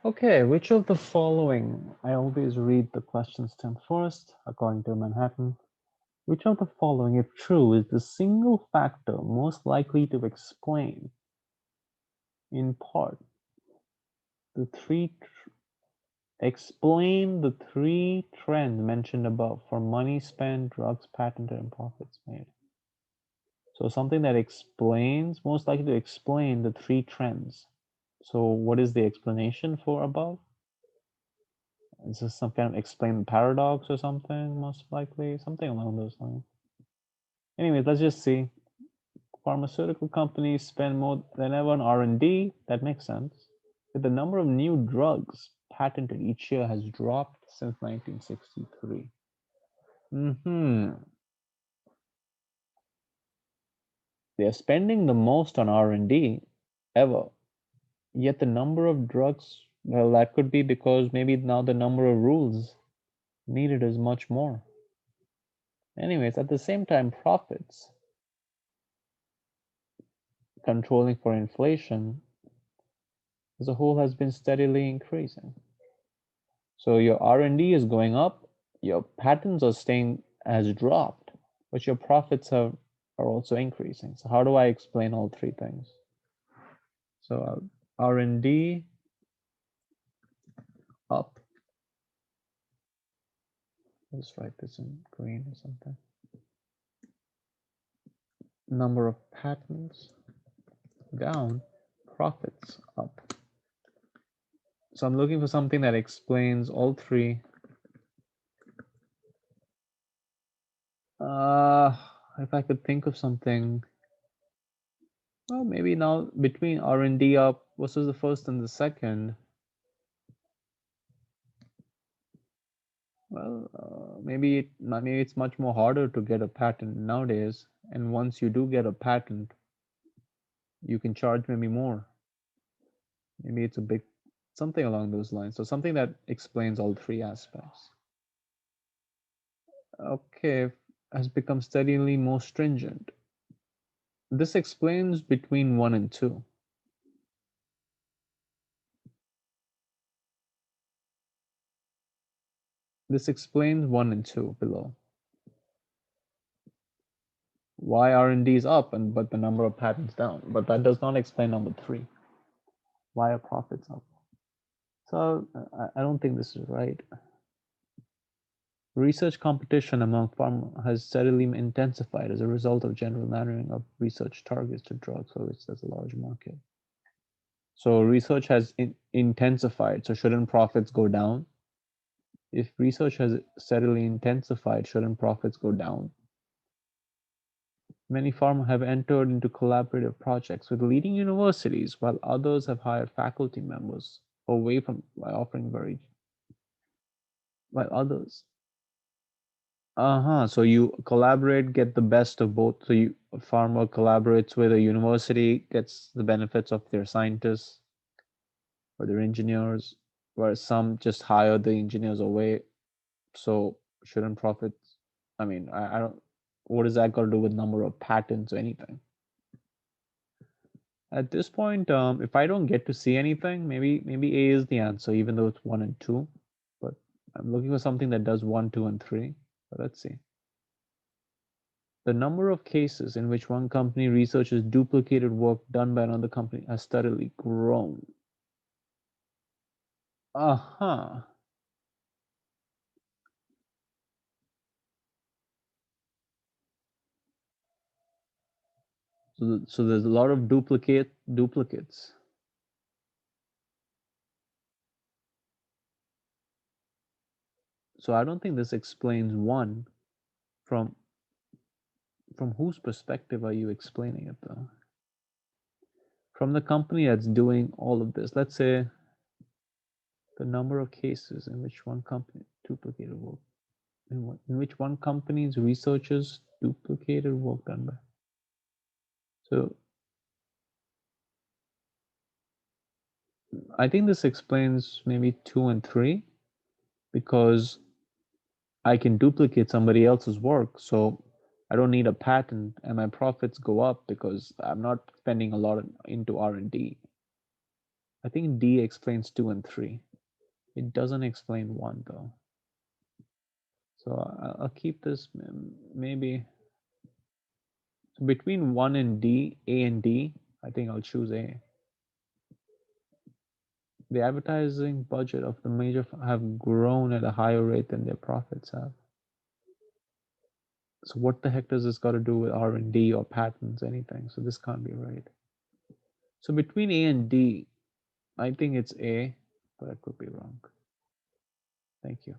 Okay, which of the following, I always read the question stem first, according to Manhattan. Which of the following, if true, is the single factor most likely to explain, in part, the explain the three trends mentioned above for money spent, drugs patented, and profits made? So something that explains, most likely to explain the three trends. So what is the explanation for above? Is this some kind of explain the paradox or something, most likely? Something along those lines. Anyways, let's just see. Pharmaceutical companies spend more than ever on R&D. That makes sense. But the number of new drugs patented each year has dropped since 1963. They are spending the most on R&D ever. Yet the number of drugs, well, that could be because maybe now the number of rules needed is much more. Anyways, at the same time, profits controlling for inflation as a whole has been steadily increasing. So your R&D is going up, your patents are staying has dropped, but your profits are also increasing. So how do I explain all three things? So R&D up. Let's write this in green or something. Number of patents down, profits up. So I'm looking for something that explains all three. If I could think of something, well, maybe now between R&D up versus the first and the second. Well, maybe it's much more harder to get a patent nowadays. And once you do get a patent, you can charge maybe more. Maybe it's a big something along those lines. So something that explains all three aspects. Okay, has become steadily more stringent. This explains between 1 and 2. This explains 1 and 2 below. Why R&D is up and but the number of patents down. But that does not explain number 3. Why are profits up? So I don't think this is right. Research competition among pharma has steadily intensified as a result of general narrowing of research targets to drugs for which there's a large market. So research has intensified, so shouldn't profits go down? If research has steadily intensified, shouldn't profits go down? Many pharma have entered into collaborative projects with leading universities, while others have hired faculty members away from by offering very while others. So you collaborate, get the best of both. So you a pharma collaborates with a university, gets the benefits of their scientists or their engineers, whereas some just hire the engineers away. So shouldn't profits? I mean, I don't. What does that got to do with number of patents or anything? At this point, if I don't get to see anything, maybe A is the answer, even though it's 1 and 2. But I'm looking for something that does 1, 2, and 3. But let's see. The number of cases in which one company researches duplicated work done by another company has steadily grown. Uh-huh. So there's a lot of duplicates. So I don't think this explains one. From whose perspective are you explaining it though? From the company that's doing all of this. Let's say the number of cases in which one company duplicated work, in which one company's researchers duplicated work done by. So I think this explains maybe 2 and 3 because I can duplicate somebody else's work, so I don't need a patent, and my profits go up because I'm not spending a lot into R&D. I think D explains 2 and 3. It doesn't explain 1 though. So I'll keep this maybe so between 1 and D, A and D, I think I'll choose A. The advertising budget of the major have grown at a higher rate than their profits have. So what the heck does this got to do with R&D or patents, anything? So this can't be right. So between A and D, I think it's A, but I could be wrong. Thank you.